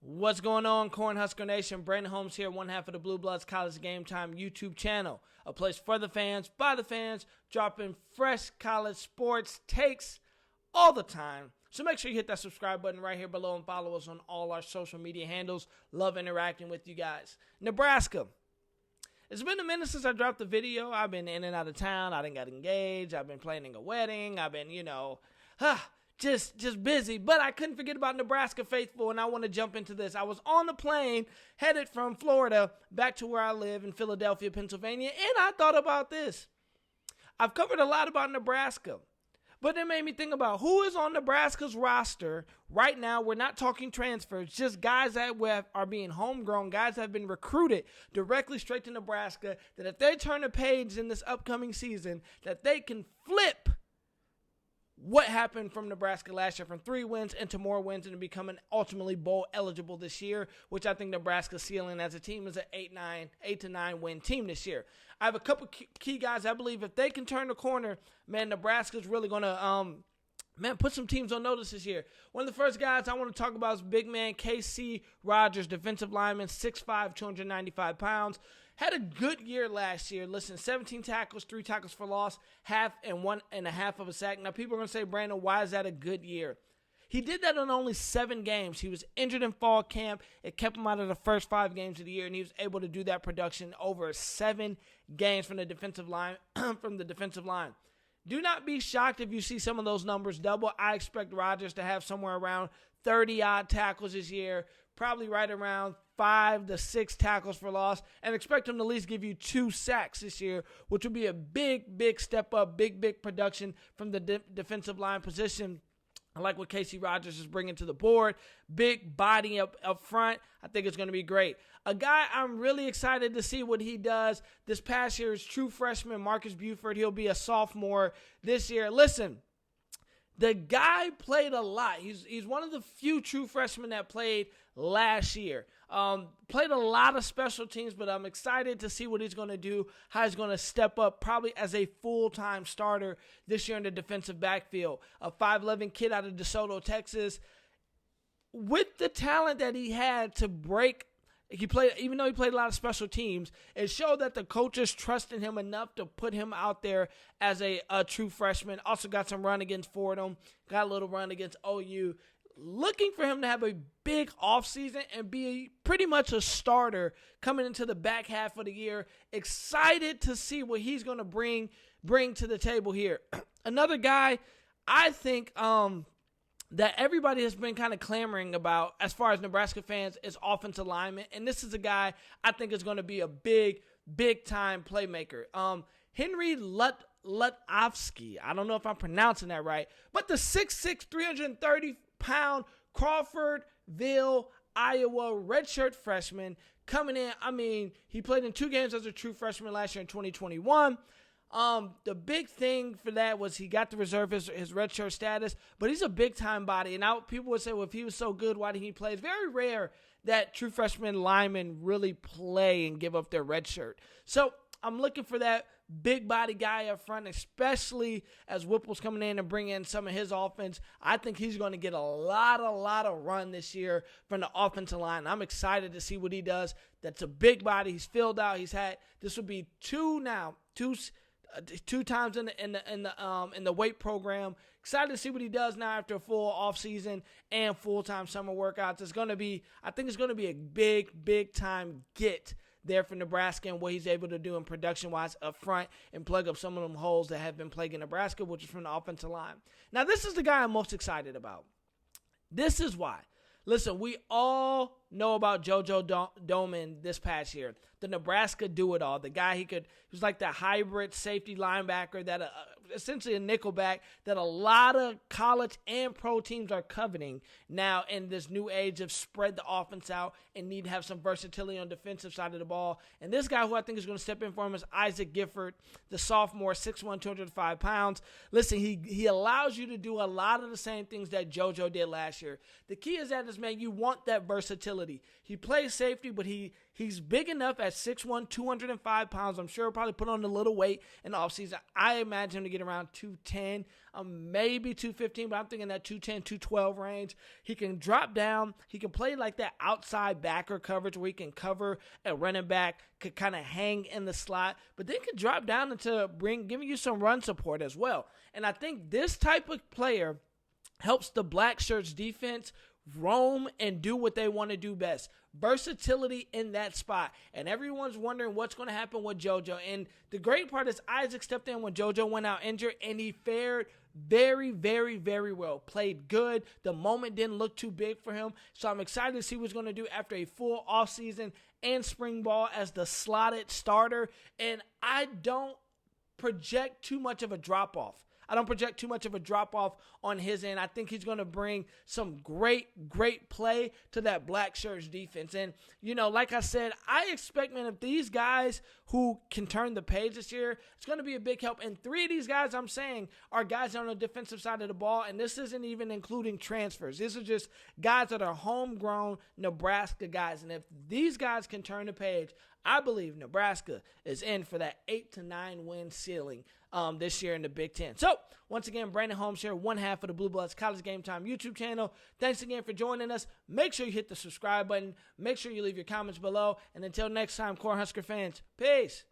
What's going on, Husker Nation? Brandon Holmes here, one half of the Blue Bloods College GameTime YouTube channel. A place for the fans, by the fans, dropping fresh college sports takes all the time. So make sure you hit that subscribe button right here below and follow us on all our social media handles. Love interacting with you guys. Nebraska. It's been a minute since I dropped the video. I've been in and out of town. I done got engaged. I've been planning a wedding. I've been, just busy, but I couldn't forget about Nebraska faithful, and I want to jump into this. I was on the plane headed from Florida back to where I live in Philadelphia, Pennsylvania, and I thought about this. I've covered a lot about Nebraska, but it made me think about who is on Nebraska's roster right now. We're not talking transfers, just guys that are being homegrown, guys that have been recruited directly straight to Nebraska, that if they turn a page in this upcoming season, that they can flip what happened from Nebraska last year from 3 wins into more wins and becoming ultimately bowl eligible this year, which I think Nebraska's ceiling as a team is an 8 to 9 win team this year. I have a couple key guys. I believe if they can turn the corner, man, Nebraska's really going to put some teams on notice this year. One of the first guys I want to talk about is big man Casey Rogers, defensive lineman, 6'5", 295 pounds. Had a good year last year. Listen, 17 tackles, 3 tackles for loss, half and 1.5 of a sack. Now, people are going to say, Brandon, why is that a good year? He did that on only 7 games. He was injured in fall camp. It kept him out of the first 5 games of the year, and he was able to do that production over 7 games from the defensive line. Do not be shocked if you see some of those numbers double. I expect Rodgers to have somewhere around 30-odd tackles this year, probably right around 5 to 6 tackles for loss, and expect him to at least give you 2 sacks this year, which would be a big step up, big production from the defensive line position. I like what Casey Rogers is bringing to the board. Big body up front. I think it's going to be great. A guy I'm really excited to see what he does this past year is true freshman Marcus Buford. He'll be a sophomore this year. Listen, the guy played a lot. He's one of the few true freshmen that played last year. Played a lot of special teams, but I'm excited to see what he's going to do, how he's going to step up probably as a full-time starter this year in the defensive backfield. A 5'11" kid out of DeSoto, Texas. With the talent that he had to break, even though he played a lot of special teams, it showed that the coaches trusted him enough to put him out there as a true freshman. Also got some run against Fordham, got a little run against OU. Looking for him to have a big offseason and be pretty much a starter coming into the back half of the year. Excited to see what he's going to bring to the table here. Another guy I think that everybody has been kind of clamoring about as far as Nebraska fans is offensive lineman. And this is a guy I think is going to be a big-time playmaker. Henry Lutletsky, I don't know if I'm pronouncing that right, but the 6'6", 330-pound Crawfordville, Iowa redshirt freshman coming in. I mean, he played in 2 games as a true freshman last year in 2021. The big thing for that was he got to reserve his redshirt status, but he's a big-time body. And now people would say, well, if he was so good, why didn't he play? It's very rare that true freshman linemen really play and give up their redshirt. So I'm looking for that big body guy up front, especially as Whipple's coming in and bringing in some of his offense. I think he's going to get a lot of run this year from the offensive line. I'm excited to see what he does. That's a big body. He's filled out. This would be 2 times in the weight program. Excited to see what he does now after a full off season and full-time summer workouts. I think it's going to be a big time get there for Nebraska and what he's able to do in production-wise up front and plug up some of them holes that have been plaguing Nebraska, which is from the offensive line. Now, this is the guy I'm most excited about. This is why. Listen, we all know about JoJo Domann this past year. The Nebraska do-it-all. The guy, he was like that hybrid safety linebacker, that essentially a nickelback that a lot of college and pro teams are coveting now in this new age of spread the offense out and need to have some versatility on the defensive side of the ball. And this guy who I think is going to step in for him is Isaac Gifford, the sophomore, 6'1", 205 pounds. Listen, he allows you to do a lot of the same things that JoJo did last year. The key is that, man, you want that versatility. He plays safety, but he He's big enough at 6'1", 205 pounds. I'm sure he'll probably put on a little weight in the offseason. I imagine him to get around 210, maybe 215, but I'm thinking that 210, 212 range. He can drop down. He can play like that outside backer coverage where he can cover a running back, could kind of hang in the slot, but then can drop down into giving you some run support as well. And I think this type of player helps the Black Shirts defense roam and do what they want to do best. Versatility in that spot. And everyone's wondering what's going to happen with JoJo. And the great part is Isaac stepped in when JoJo went out injured, and he fared very, very, very well. Played good. The moment didn't look too big for him. So I'm excited to see what he's going to do after a full offseason and spring ball as the slotted starter. And I don't project too much of a drop-off. I don't project too much of a drop-off on his end. I think he's going to bring some great, great play to that Black Shirts defense. And, like I said, I expect, man, if these guys who can turn the page this year, it's going to be a big help. And 3 of these guys I'm saying are guys on the defensive side of the ball, and this isn't even including transfers. These are just guys that are homegrown Nebraska guys. And if these guys can turn the page, I believe Nebraska is in for that 8 to 9 win ceiling this year in the Big Ten. So, once again, Brandon Holmes here, one half of the Blue Bloods College Game Time YouTube channel. Thanks again for joining us. Make sure you hit the subscribe button. Make sure you leave your comments below. And until next time, Core Husker fans, peace.